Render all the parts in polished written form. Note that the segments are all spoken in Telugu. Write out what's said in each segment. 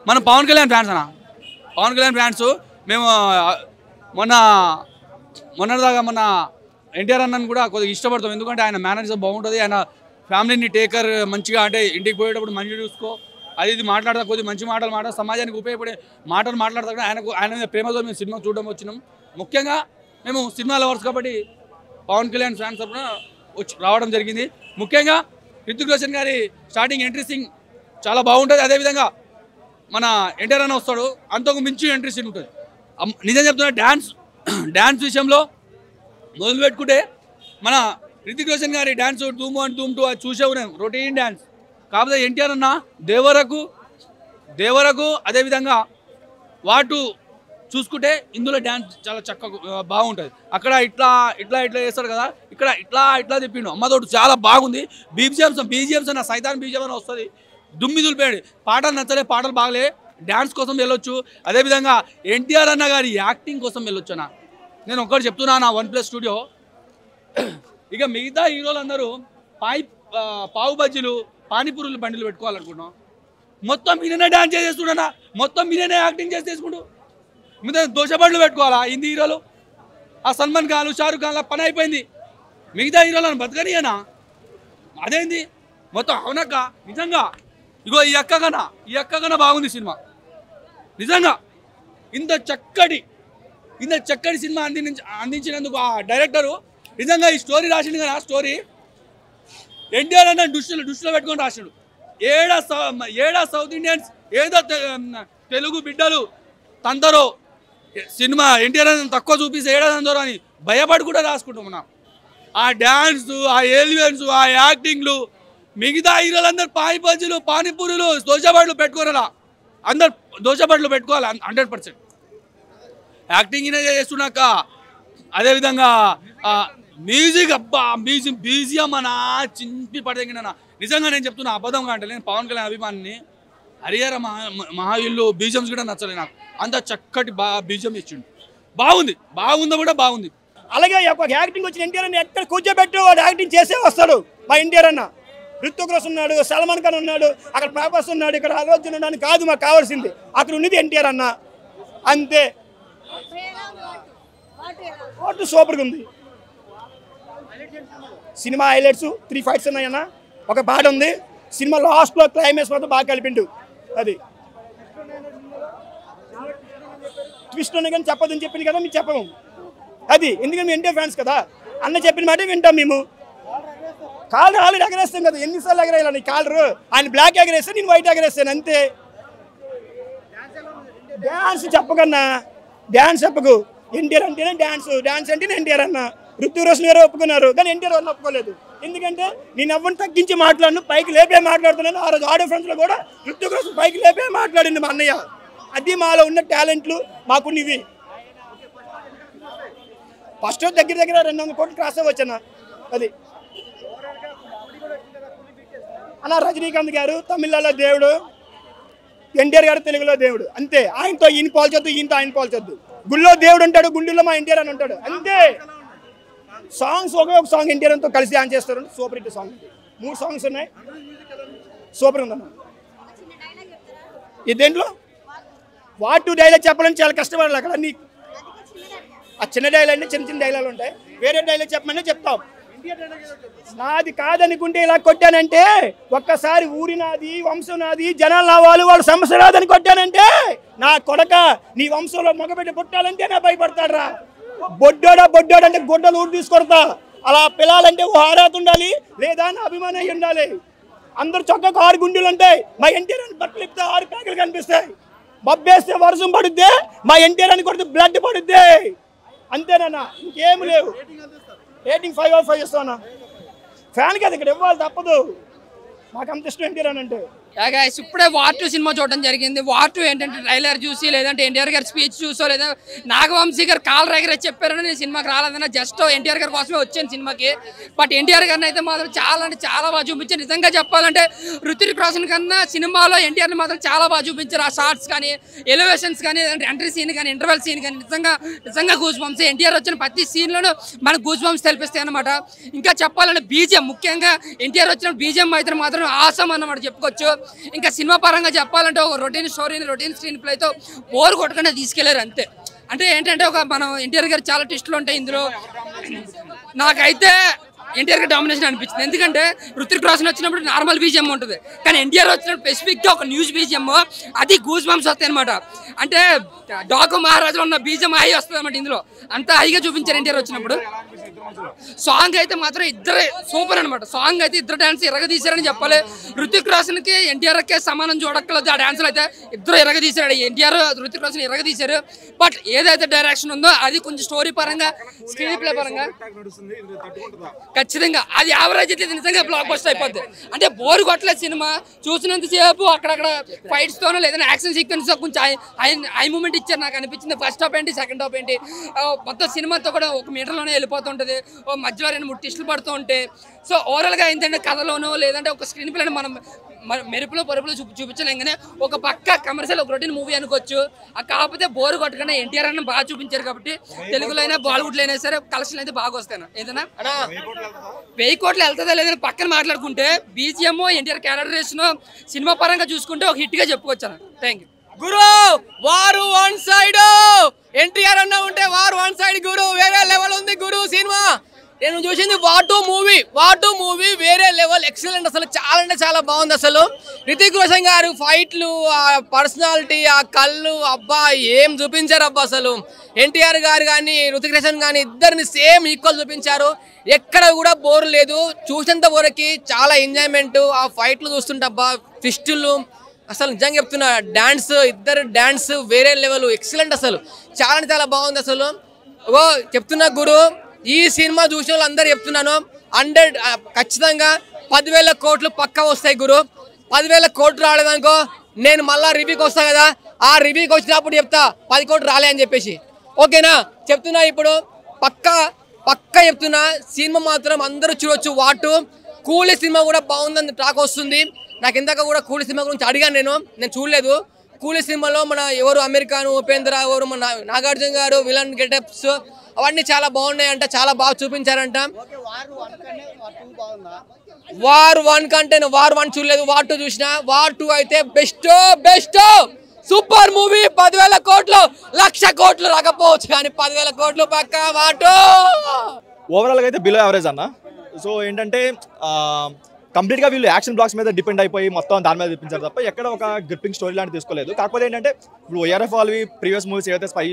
మనం పవన్ కళ్యాణ్ ఫ్యాన్స్ అన్న, పవన్ కళ్యాణ్ ఫ్యాన్స్. మేము మొన్నటిదాకా మన ఎన్టీఆర్ అన్నని కూడా కొద్దిగా ఇష్టపడతాం. ఎందుకంటే ఆయన మేనేజర్ బాగుంటుంది, ఆయన ఫ్యామిలీని టేకర్ మంచిగా, అంటే ఇంటికి పోయేటప్పుడు మంచిగా చూసుకో, అది ఇది మాట్లాడతా, కొద్దిగా మంచి మాటలు సమాజానికి ఉపయోగపడే మాటలు మాట్లాడతా. ఆయన మీద ప్రేమతో మేము సినిమా చూడడం వచ్చినాం. ముఖ్యంగా మేము సినిమా లవర్స్ కాబట్టి పవన్ కళ్యాణ్ ఫ్యాన్స్ తరఫున రావడం జరిగింది. ముఖ్యంగా రితిక్ రోషన్ గారి స్టార్టింగ్ ఎంట్రీ సీన్ చాలా బాగుంటుంది. అదేవిధంగా మన ఎన్టీఆర్ అన్న వస్తాడు, అంతకు మించి ఎంట్రీ సీన్ ఉంటుంది. నిజం చెప్తున్నా, డ్యాన్స్ విషయంలో మొదలు పెట్టుకుంటే మన రితిక్ రోషన్ గారి డ్యాన్స్ ధూమ్ 1 ధూమ్ 2 అది చూసావు నేను, రొటీన్ డ్యాన్స్. కాకపోతే ఎన్టీఆర్ అన్న దేవరకు అదేవిధంగా వాటు చూసుకుంటే ఇందులో డ్యాన్స్ చాలా చక్కగా బాగుంటుంది. అక్కడ ఇట్లా చేస్తాడు కదా, ఇక్కడ ఇట్లా తిప్పిండు అమ్మతోడు, చాలా బాగుంది. బీజిఎమ్స్ అన్న సైతాన్ బీజిఎం అని వస్తుంది, దుమ్మిదులిపోయాడు. పాటలు నచ్చలే, పాటలు బాగలే, డ్యాన్స్ కోసం వెళ్ళొచ్చు. అదేవిధంగా ఎన్టీఆర్ అన్న గారి యాక్టింగ్ కోసం వెళ్ళొచ్చు అన్న. నేను ఒక్కటి చెప్తున్నా, నా OnePlus స్టూడియో ఇక మిగతా హీరోలు అందరూ పావు బజ్జీలు పానీపూరులు బండిలు పెట్టుకోవాలనుకుంటున్నాం. మొత్తం ఈయననే డ్యాన్స్ చేసేస్తున్నా, మొత్తం ఈయననే యాక్టింగ్ చేసి చేసుకుంటూ మీద దోశబండ్లు పెట్టుకోవాలా హిందీ హీరోలు? ఆ సల్మాన్ ఖాన్, షారుఖ్ ఖాన్ల పని అయిపోయింది. మిగతా హీరోలను బతకనియనా? అదేంది మొత్తం? అవునక్క, నిజంగా ఇగో ఈ అక్క బాగుంది సినిమా. నిజంగా ఇంత చక్కటి సినిమా అందించినందుకు ఆ డైరెక్టరు నిజంగా ఈ స్టోరీ రాసిండు కదా, ఆ స్టోరీ ఎన్టీఆర్ అన్న దృష్టిలో పెట్టుకొని రాసిండు. ఏడా సౌత్ ఇండియన్స్ ఏదో తెలుగు బిడ్డలు తందరో సినిమా ఎన్టీఆర్ అన్న తక్కువ చూపిస్తే ఏడా తందరో అని భయపడి కూడా రాసుకుంటాం మనం. ఆ డ్యాన్స్, ఆ ఎలివెన్స్, ఆ యాక్టింగ్లు, మిగతా హీరోలందరూ పానీపూరీలు పానీపూరీలు దోశబండ్లు పెట్టుకోరా, అందరు దోశబండ్లు పెట్టుకోవాలి 100%. యాక్టింగ్ చేస్తున్నాక అదేవిధంగా మ్యూజిక్, అబ్బా బీజిఎం అన్నా చింపి పడదగిన. నిజంగా నేను చెప్తున్నా, అబద్ధంగా అంటే నేను పవన్ కళ్యాణ్ అభిమానిని. హరిహర మహాయిల్లు బీజిఎంస్ కూడా నచ్చలేదు నాకు, అంత చక్కటి బీజిఎం ఇచ్చిండు. బాగుందో కూడా బాగుంది. అలాగే ఒక యాక్టింగ్ వచ్చిన ఎన్టీఆర్ అన్న ఎక్కడ కూర్చోబెట్టు వాడు యాక్టింగ్ చేసే వస్తాడు. మా ఎన్టీఆర్ అన్న రితిక్ రోషన్ ఉన్నాడు, సల్మాన్ ఖాన్ ఉన్నాడు, అక్కడ ప్రభాస్ ఉన్నాడు, ఇక్కడ అల్లు అర్జున్ ఉన్నాడు కాదు మాకు కావాల్సింది. అక్కడ ఉన్నది ఎన్టీఆర్ అన్న, అంతే. సూపర్గా ఉంది సినిమా. హైలైట్స్ 3 ఫైట్స్ ఉన్నాయన్న, ఒక పాట ఉంది. సినిమా లాస్ట్లో క్లైమాక్స్ మాత్రం బాగా కలిపిండు. అది ట్విస్ట్ ఉన్నాయి కానీ చెప్పదని చెప్పింది కదా, మీకు చెప్పము. అది ఎందుకంటే మేము ఎన్టీఆర్ ఫ్యాన్స్ కదా, అన్న చెప్పిన మాట వింటాం మేము. కాలర్ ఆల్రెడీ ఎగరేస్తాం కదా, ఎన్నిసార్లు ఎగరేయాలి కాలరు? ఆయన బ్లాక్ ఎగరేస్తే నేను వైట్ ఎగరేస్తాను, అంతే. డ్యాన్స్ చెప్పకన్నా, డ్యాన్స్ చెప్పకు. ఎన్టీఆర్ అంటేనే డ్యాన్స్ అంటేనే ఎన్టీఆర్ అన్న. రితిక్ రోషన్ గారు ఒప్పుకున్నారు కానీ ఎన్టీఆర్ వాళ్ళు ఒప్పుకోలేదు. ఎందుకంటే నేను ఎవరిని తగ్గించి మాట్లాడను, పైకి లేపే మాట్లాడుతున్నాను. ఆ రోజు ఆడియో ఫ్రెండ్స్లో కూడా రితిక్ రోషన్ పైకి లేపే మాట్లాడింది మా అన్నయ్య. అది మాలో ఉన్న టాలెంట్లు మాకున్నవి. ఫస్ట్ దగ్గర 200 కోట్లు క్రాస్ అవ్వచ్చన్న. అది అన్న రజనీకాంత్ గారు తమిళలో దేవుడు, ఎన్టీఆర్ గారు తెలుగులో దేవుడు, అంతే. ఆయనతో ఈయన పోల్చొద్దు, ఈయనతో ఆయన పోల్చొద్దు. గుళ్ళో దేవుడు ఉంటాడు, గుండెల్లో మా ఎన్టీఆర్ అని ఉంటాడు, అంతే. సాంగ్స్ ఒక సాంగ్ ఎన్టీఆర్ తో కలిసి డాన్స్ చేస్తారు, సూపర్ హిట్ సాంగ్. 3 సాంగ్స్ ఉన్నాయి, సూపర్ ఉందన్న. ఈ దేంట్లో వాటు డైలాగ్ చెప్పాలని చాలా కష్టపడాలి. అక్కడ నీ ఆ చిన్న డైలాగ్ అంటే చిన్న డైలాగులు ఉంటాయి, వేరే డైలాగ్ చెప్పమని చెప్తాం. నాది కాదనుకుంటే ఇలా కొట్టానంటే, ఒక్కసారి ఊరి నాది, వంశం నాది, జనాలు నా వాళ్ళు సమస్య రాదని కొట్టానంటే, నా కొడక నీ వంశంలో మగబిడ్డ పుట్టాలంటే నా భయపడతాడరా. బొడ్డోడా అంటే గుడ్డలు ఊరు తీసుకొడతా. అలా పిల్లాలంటే ఓ ఆరాత ఉండాలి, లేదా నా అభిమానం అయి ఉండాలి. అందరు చక్కగా 6 గుండెలు ఉంటాయి, మా ఎన్టీఆర్ అని బట్టలు ఇస్తే 6 ప్యాకెలు కనిపిస్తాయి. బబ్బేస్తే వర్షం పడుద్ది, మా ఎన్టీఆర్ అని కొడితే బ్లడ్ పడుద్ది, అంతేనన్నా, ఇంకేమి లేవు. రేటింగ్ 5/5 ఇస్తానా. ఫ్యాన్ కదా ఇక్కడ ఇవ్వాలి, తప్పదు. మాకు అంత ఇష్టం ఎన్టీఆర్ అని అంటే. ఇప్పుడే వార్ 2 సినిమా చూడడం జరిగింది. వార్ 2 ఏంటంటే ట్రైలర్ చూసి, లేదంటే ఎన్టీఆర్ గారి స్పీచ్ చూసో, లేదా నాగవంశీ గారు కాల్ రైగరే చెప్పారని నేను సినిమాకి రాలేదన్నా, జస్ట్ ఎన్టీఆర్ గారి కోసమే వచ్చాను సినిమాకి. బట్ ఎన్టీఆర్ గారిని అయితే మాత్రం చాలా అంటే చాలా బాగా చూపించారు. నిజంగా చెప్పాలంటే రితిక్ రోషన్ కన్నా సినిమాలో ఎన్టీఆర్ని మాత్రం చాలా బాగా చూపించారు. ఆ షార్ట్స్ కానీ, ఎలివేషన్స్ కానీ, ఎంట్రీ సీన్ కానీ, ఇంటర్వెల్ సీన్ కానీ నిజంగా గూస్ బంప్స్. ఎన్టీఆర్ వచ్చిన ప్రతి సీన్లోనూ మనకు గూస్ బంప్స్ తెలిపిస్తాయి అన్నమాట. ఇంకా చెప్పాలంటే బీజిఎం, ముఖ్యంగా ఎన్టీఆర్ వచ్చిన బీజిఎం అయితే మాత్రం ఆసం అన్నమాట చెప్పుకోవచ్చు. ఇంకా సినిమా పరంగా చెప్పాలంటే ఒక రొటీన్ స్టోరీని రొటీన్ స్క్రీన్ ప్లేతో బోర్ కొట్టకుండా తీసుకెళ్లారు అంతే. అంటే ఏంటంటే ఒక మనం ఎన్టీఆర్ గారు చాలా ట్విస్టులు ఉంటాయి ఇందులో. నాకైతే ఎన్టీఆర్ గారు డామినేషన్ అనిపించింది. ఎందుకంటే రుతిక్ రోషన్ వచ్చినప్పుడు నార్మల్ బీజిఎం ఉంటుంది, కానీ ఎన్టీఆర్ వచ్చినప్పుడు స్పెసిఫిక్గా ఒక న్యూస్ బీజిఎం, అది గూస్ బంప్స్ వస్తాయి అనమాట. అంటే డాకు మహారాజులో ఉన్న బీజిఎం హై వస్తుంది అనమాట. ఇందులో అంతా హైగా చూపించారు ఎన్టీఆర్ వచ్చినప్పుడు. సాంగ్ అయితే మాత్రం ఇద్దరే సూపర్ అనమాట. సాంగ్ అయితే ఇద్దరు డాన్స్ ఎరగదీశారని చెప్పాలి. రుతిక్ రోషన్కి ఎన్టీఆర్కే సమానం చూడక్కలేదు ఆ డాన్స్లో అయితే. ఇద్దరు ఎరగదీశారు, ఎన్టీఆర్ రుతిక్ రోషన్ ఎరగదీశారు. బట్ ఏదైతే డైరెక్షన్ ఉందో అది కొంచెం స్టోరీ పరంగా స్క్రీన్ ప్లే పరంగా ఖచ్చితంగా అది యావరేజ్ అయితే నిజంగా బ్లాక్ బస్టర్ అయిపోద్ది. అంటే బోర్ కొట్టలేదు సినిమా చూసినంతసేపు. అక్కడక్కడ ఫైట్స్తోనో లేదంటే యాక్షన్ సీక్వెన్స్ కొంచెం హై మూమెంట్ ఇచ్చారు నాకు అనిపించింది. ఫస్ట్ హాఫ్ ఏంటి సెకండ్ హాఫ్ ఏంటి మొత్తం సినిమాతో కూడా ఒక మీటర్లోనే వెళ్ళిపోతుంటుంది. మధ్యలో 2-3 ట్విస్టులు పడుతూ ఉంటాయి. సో ఓవరాల్గా ఏంటంటే కథలోనో లేదంటే ఒక స్క్రీన్ ప్లేని మనం మెరుపులో పరుపులో చూపించలేం, కానీ ఒక పక్క కమర్షియల్ ఒక రొటీన్ మూవీ అనుకోవచ్చు. కాకపోతే బోర్ కొట్టకుండా ఎన్టీఆర్ అన్న బాగా చూపించారు కాబట్టి తెలుగులో అయినా బాలీవుడ్లో అయినా సరే కలెక్షన్ అయితే బాగా వస్తాను. ఏదైనా 1000 కోట్లు వెళ్తుందా లేదని పక్కన మాట్లాడుకుంటే బీజిఎం ఎన్టీఆర్ క్యారెక్టరేషన్ సినిమా పరంగా చూసుకుంటే ఒక హిట్గా చెప్పుకోవచ్చు. Thank you. గురు వారు వన్ సైడ్, ఎన్టీఆర్ అన్న ఉంటే వారు వన్ సైడ్ గురు, వేరే లెవెల్ ఉంది గురు సినిమా. నేను చూసింది వాటు మూవీ వేరే లెవెల్, ఎక్సలెంట్. అసలు చాలా అంటే చాలా బాగుంది. అసలు రితిక్ రోషన్ గారు ఫైట్లు, ఆ పర్సనాలిటీ, ఆ కళ్ళు, అబ్బా ఏం చూపించారు అబ్బా. అసలు ఎన్టీఆర్ గారు కానీ రితిక్ రోషన్ కానీ ఇద్దరిని సేమ్ ఈక్వల్ చూపించారు. ఎక్కడ కూడా బోర్ లేదు, చూసేంత వరకు చాలా ఎంజాయ్మెంట్. ఆ ఫైట్లు చూస్తుంటే అబ్బా ట్విస్టులు, అసలు నిజంగా చెప్తున్నా ఇద్దరు డాన్స్ వేరే లెవెల్, ఎక్సలెంట్. అసలు చాలా అంటే చాలా బాగుంది. అసలు చెప్తున్నా గురు, ఈ సినిమా చూసిన వాళ్ళు అందరు చెప్తున్నాను 100 ఖచ్చితంగా 10,000 కోట్లు పక్కా వస్తాయి గురు. 10,000 కోట్లు రాలేదనుకో నేను మళ్ళా రివ్యూకి వస్తా కదా, ఆ రివ్యూకి వచ్చినప్పుడు చెప్తా 10 కోట్లు రాలే అని చెప్పేసి. ఓకేనా చెప్తున్నా, ఇప్పుడు పక్కా చెప్తున్నా. సినిమా మాత్రం అందరూ చూడొచ్చు. వాటు కూలీ సినిమా కూడా బాగుందని టాక్ వస్తుంది. నాకు ఇందాక కూడా కూలీ సినిమా గురించి అడిగాను, నేను చూడలేదు. కూలీ సినిమాలో మన ఎవరు అమెరికాను ఉపేంద్ర, ఎవరు మన నాగార్జున గారు విలన్ గెటప్స్ అవన్నీ చాలా బాగున్నాయంట, చాలా బాగా చూపించారంట. వార్ 1 కంటే వార్ 1 చూడలేదు, వార్ 2 చూసిన. వార్ 2 అయితే బెస్ట్ సూపర్ మూవీ. 10,000 కోట్లు 1,00,000 కోట్లు రాకపోవచ్చు కానీ 10,000 కోట్లు పక్కా వార్ 2. ఓవరాల్గా అయితే బిలో యావరేజ్ అన్న. సో ఏంటంటే కంప్లీట్గా వీళ్ళు యాక్షన్ బ్లాక్స్ మీద డిపెండ్ అయిపోయి మొత్తం దాని మీద చూపించారు తప్ప ఎక్కడ ఒక గ్రిప్పింగ్ స్టోరీ లాంటి తీసుకోలేదు. కాకపోతే ఏంటంటే ఇప్పుడు ORF వాళ్ళవి ప్రీవియస్ మూవీస్ ఏవైతే స్పై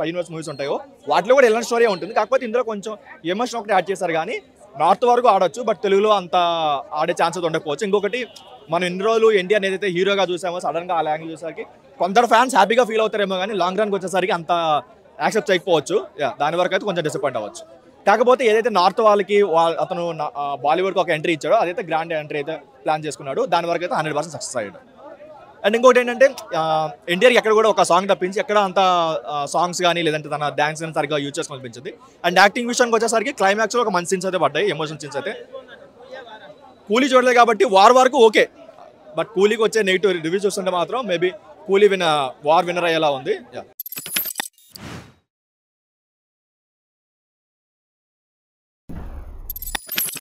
యూనివర్స్ మూవీస్ ఉంటాయో వాటిలో కూడా ఎలాంటి స్టోరీ ఉంటుంది. కాకపోతే ఇందులో కొంచెం ఎమోషన్ ఒకటి యాడ్ చేశారు, కానీ నార్త్ వరకు ఆడొచ్చు, బట్ తెలుగులో అంత ఆడే ఛాన్సెస్ ఉండకపోవచ్చు. ఇంకొకటి మనం ఇన్ని రోజులు ఎన్టీఆర్ ఏదైతే హీరోగా చూసామో సడన్గా ఆ ల్యాంగ్వేజ్ చూసేసరికి కొందరు ఫ్యాన్స్ హ్యాపీగా ఫీల్ అవుతారేమో, కానీ లాంగ్ రన్కి వచ్చేసరికి అంత యాక్సెప్ట్ చేయకపోవచ్చు. దాని వరకు అయితే కొంచెం డిసప్పాయింట్ అవ్వచ్చు. కాకపోతే ఏదైతే నార్త్ వాళ్ళకి అతను బాలీవుడ్కి ఒక ఎంట్రీ ఇచ్చాడో అదైతే గ్రాండ్ ఎంట్రీ అయితే ప్లాన్ చేసుకున్నాడు. దాని వరకు అయితే 100% సక్సెస్ అయ్యాడు. అండ్ ఇంకోటి ఏంటంటే ఎన్టీఆర్కి ఎక్కడ కూడా ఒక సాంగ్ తప్పించి ఎక్కడ అంత సాంగ్స్ కానీ లేదంటే తన డ్యాన్స్ కానీ సరిగ్గా యూజ్ చేసుకుని అనిపించింది. అండ్ యాక్టింగ్ విషయానికి వచ్చేసరికి క్లైమాక్స్లో ఒక మంచి సీన్స్ అయితే పడ్డాయి, ఎమోషనల్ సీన్స్ అయితే. కూలీ చూడలేదు కాబట్టి వార్ వరకు ఓకే, బట్ కూలీకి వచ్చే నెగిటివ్ రివ్యూ చూస్తుంటే మాత్రం మేబీ కూలీ వార్ విన్నర్ అయ్యేలా ఉంది.